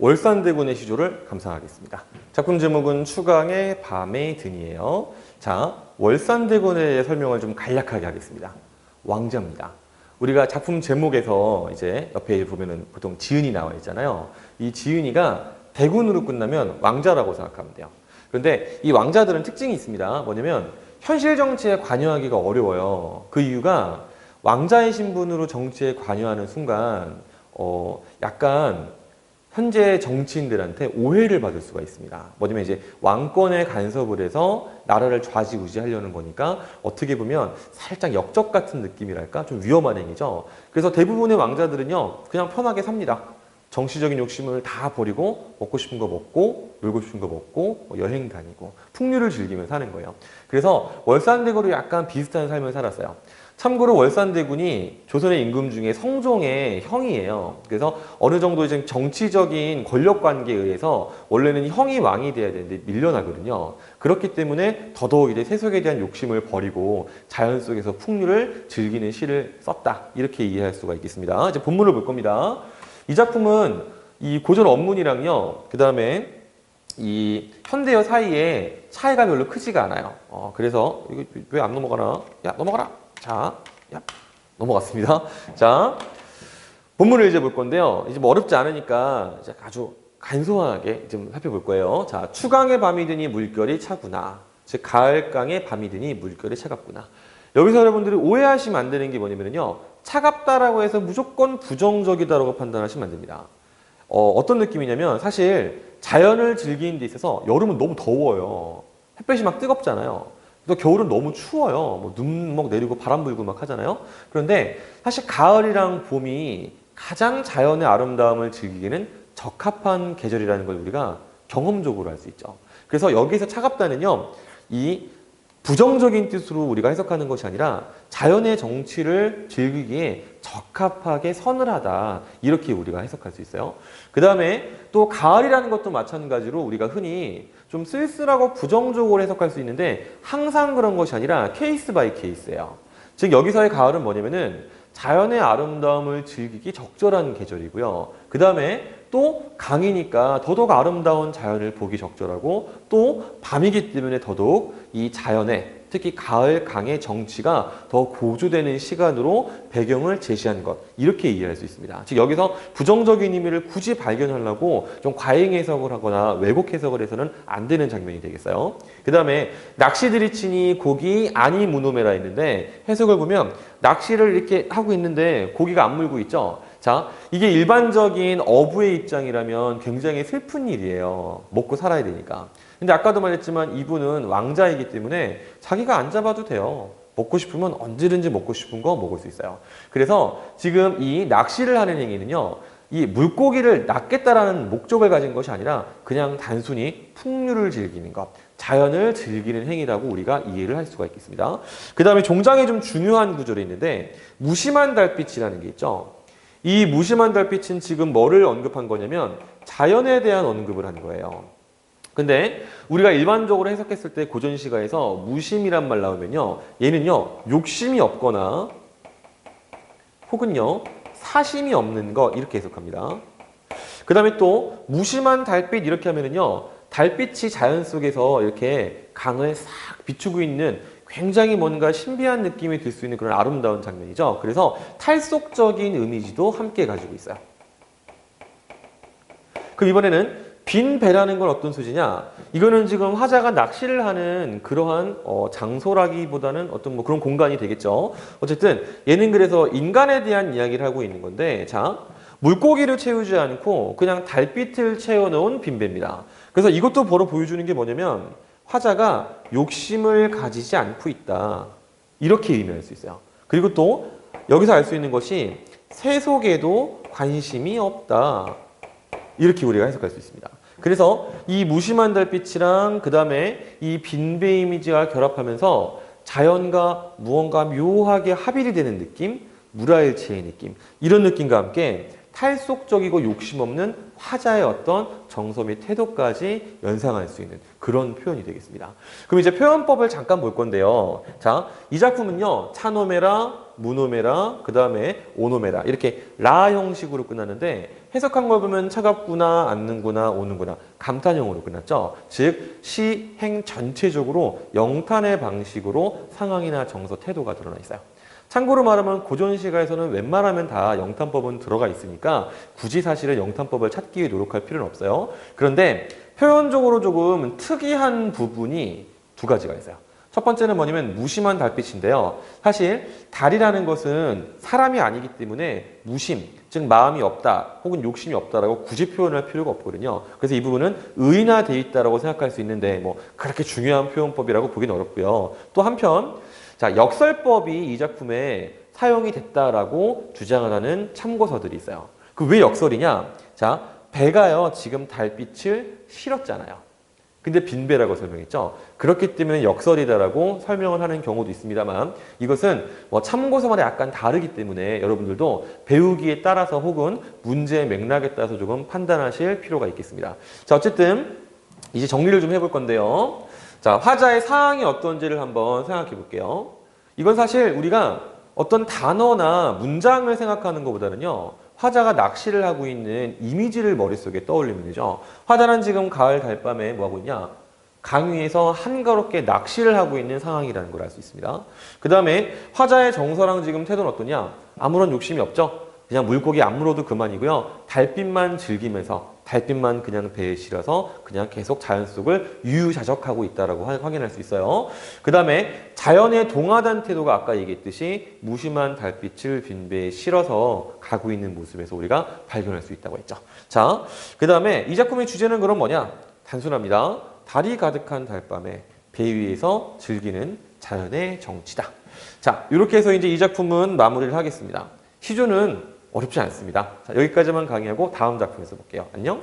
월산대군의 시조를 감상하겠습니다. 작품 제목은 추강의 밤의 등이에요. 자, 월산대군에 대해 설명을 좀 간략하게 하겠습니다. 왕자입니다. 우리가 작품 제목에서 이제 옆에 보면은 보통 지은이 나와 있잖아요. 이 지은이가 대군으로 끝나면 왕자라고 생각하면 돼요. 그런데 이 왕자들은 특징이 있습니다. 뭐냐면 현실 정치에 관여하기가 어려워요. 그 이유가 왕자의 신분으로 정치에 관여하는 순간 약간 현재 정치인들한테 오해를 받을 수가 있습니다. 뭐냐면 이제 왕권에 간섭을 해서 나라를 좌지우지하려는 거니까 어떻게 보면 살짝 역적 같은 느낌이랄까? 좀 위험한 행위죠. 그래서 대부분의 왕자들은요, 그냥 편하게 삽니다. 정치적인 욕심을 다 버리고 먹고 싶은 거 먹고 놀고 싶은 거 먹고 여행 다니고 풍류를 즐기며 사는 거예요. 그래서 월산대군도 약간 비슷한 삶을 살았어요. 참고로 월산대군이 조선의 임금 중에 성종의 형이에요. 그래서 어느 정도 이제 정치적인 권력 관계에 의해서 원래는 형이 왕이 돼야 되는데 밀려나거든요. 그렇기 때문에 더더욱 이제 세속에 대한 욕심을 버리고 자연 속에서 풍류를 즐기는 시를 썼다. 이렇게 이해할 수가 있겠습니다. 이제 본문을 볼 겁니다. 이 작품은 이 고전 원문이랑요, 그 다음에 이 현대어 사이에 차이가 별로 크지가 않아요. 그래서 이거 왜 안 넘어가나? 야, 넘어가라. 자, 야, 넘어갔습니다. 자, 본문을 이제 볼 건데요. 이제 뭐 어렵지 않으니까 이제 아주 간소하게 좀 살펴볼 거예요. 자, 추강의 밤이 드니 물결이 차구나. 즉, 가을강의 밤이 드니 물결이 차갑구나. 여기서 여러분들이 오해하시면 안 되는 게 뭐냐면요, 차갑다라고 해서 무조건 부정적이다라고 판단하시면 안 됩니다. 어떤 느낌이냐면 사실 자연을 즐기는 데 있어서 여름은 너무 더워요. 햇볕이 막 뜨겁잖아요. 또 겨울은 너무 추워요. 뭐 눈 막 내리고 바람 불고 막 하잖아요. 그런데 사실 가을이랑 봄이 가장 자연의 아름다움을 즐기기에는 적합한 계절이라는 걸 우리가 경험적으로 알 수 있죠. 그래서 여기서 차갑다는요, 이 부정적인 뜻으로 우리가 해석하는 것이 아니라 자연의 정취를 즐기기에 적합하게 서늘하다, 이렇게 우리가 해석할 수 있어요. 그 다음에 또 가을이라는 것도 마찬가지로 우리가 흔히 좀 쓸쓸하고 부정적으로 해석할 수 있는데 항상 그런 것이 아니라 케이스 바이 케이스예요. 즉 여기서의 가을은 뭐냐면은 자연의 아름다움을 즐기기 적절한 계절이고요. 그 다음에 또 강이니까 더더욱 아름다운 자연을 보기 적절하고, 또 밤이기 때문에 더더욱 이 자연의, 특히 가을 강의 정취가 더 고조되는 시간으로 배경을 제시한 것, 이렇게 이해할 수 있습니다. 즉 여기서 부정적인 의미를 굳이 발견하려고 좀 과잉 해석을 하거나 왜곡 해석을 해서는 안 되는 장면이 되겠어요. 그 다음에 낚시들이 치니 고기 아니 무노매라 했는데, 해석을 보면 낚시를 이렇게 하고 있는데 고기가 안 물고 있죠. 자, 이게 일반적인 어부의 입장이라면 굉장히 슬픈 일이에요. 먹고 살아야 되니까. 근데 아까도 말했지만 이분은 왕자이기 때문에 자기가 안 잡아도 돼요. 먹고 싶으면 언제든지 먹고 싶은 거 먹을 수 있어요. 그래서 지금 이 낚시를 하는 행위는요, 이 물고기를 낚겠다라는 목적을 가진 것이 아니라 그냥 단순히 풍류를 즐기는 것, 자연을 즐기는 행위라고 우리가 이해를 할 수가 있겠습니다. 그 다음에 종장에 좀 중요한 구절이 있는데, 무심한 달빛이라는 게 있죠. 이 무심한 달빛은 지금 뭐를 언급한 거냐면 자연에 대한 언급을 한 거예요. 근데 우리가 일반적으로 해석했을 때 고전 시가에서 무심이란 말 나오면요, 얘는요 욕심이 없거나 혹은요 사심이 없는 것, 이렇게 해석합니다. 그 다음에 또 무심한 달빛 이렇게 하면은요, 달빛이 자연 속에서 이렇게 강을 싹 비추고 있는 굉장히 뭔가 신비한 느낌이 들 수 있는 그런 아름다운 장면이죠. 그래서 탈속적인 이미지도 함께 가지고 있어요. 그럼 이번에는 빈 배라는 건 어떤 소지냐? 이거는 지금 화자가 낚시를 하는 그러한 장소라기보다는 어떤 뭐 그런 공간이 되겠죠. 어쨌든 얘는 그래서 인간에 대한 이야기를 하고 있는 건데, 자, 물고기를 채우지 않고 그냥 달빛을 채워놓은 빈 배입니다. 그래서 이것도 바로 보여주는 게 뭐냐면 화자가 욕심을 가지지 않고 있다, 이렇게 의미할 수 있어요. 그리고 또 여기서 알 수 있는 것이 세속에도 관심이 없다, 이렇게 우리가 해석할 수 있습니다. 그래서 이 무심한 달빛이랑 그 다음에 이 빈배 이미지가 결합하면서 자연과 무언가 묘하게 합일이 되는 느낌, 물화일체의 느낌, 이런 느낌과 함께 탈속적이고 욕심 없는 화자의 어떤 정서 및 태도까지 연상할 수 있는 그런 표현이 되겠습니다. 그럼 이제 표현법을 잠깐 볼 건데요. 자, 이 작품은요. 차노메라, 무노메라, 그 다음에 오노메라 이렇게 라 형식으로 끝나는데 해석한 걸 보면 차갑구나, 앉는구나, 오는구나 감탄형으로 끝났죠. 즉 시, 행 전체적으로 영탄의 방식으로 상황이나 정서, 태도가 드러나 있어요. 참고로 말하면 고전 시가에서는 웬만하면 다 영탄법은 들어가 있으니까 굳이 사실은 영탄법을 찾기 위해 노력할 필요는 없어요. 그런데 표현적으로 조금 특이한 부분이 두 가지가 있어요. 첫 번째는 뭐냐면 무심한 달빛인데요. 사실 달이라는 것은 사람이 아니기 때문에 무심, 즉 마음이 없다 혹은 욕심이 없다라고 굳이 표현할 필요가 없거든요. 그래서 이 부분은 의인화되어 있다라고 생각할 수 있는데 뭐 그렇게 중요한 표현법이라고 보기는 어렵고요. 또 한편 자, 역설법이 이 작품에 사용이 됐다라고 주장하는 참고서들이 있어요. 그 왜 역설이냐? 자, 배가요, 지금 달빛을 실었잖아요. 근데 빈배라고 설명했죠. 그렇기 때문에 역설이다라고 설명을 하는 경우도 있습니다만 이것은 뭐 참고서마다 약간 다르기 때문에 여러분들도 배우기에 따라서 혹은 문제의 맥락에 따라서 조금 판단하실 필요가 있겠습니다. 자, 어쨌든 이제 정리를 좀 해볼 건데요. 자, 화자의 사항이 어떤지를 한번 생각해 볼게요. 이건 사실 우리가 어떤 단어나 문장을 생각하는 것보다는요. 화자가 낚시를 하고 있는 이미지를 머릿속에 떠올리면 되죠. 화자는 지금 가을 달밤에 뭐하고 있냐? 강 위에서 한가롭게 낚시를 하고 있는 상황이라는 걸 알 수 있습니다. 그 다음에 화자의 정서랑 지금 태도는 어떠냐? 아무런 욕심이 없죠. 그냥 물고기 안 물어도 그만이고요. 달빛만 즐기면서 달빛만 그냥 배에 실어서 그냥 계속 자연 속을 유유자적하고 있다라고 확인할 수 있어요. 그 다음에 자연에 동하다는 태도가 아까 얘기했듯이 무심한 달빛을 빈배에 실어서 가고 있는 모습에서 우리가 발견할 수 있다고 했죠. 자, 그 다음에 이 작품의 주제는 그럼 뭐냐? 단순합니다. 달이 가득한 달밤에 배 위에서 즐기는 자연의 정취다. 자, 이렇게 해서 이제 이 작품은 마무리를 하겠습니다. 시조는 어렵지 않습니다. 자, 여기까지만 강의하고 다음 작품에서 볼게요. 안녕.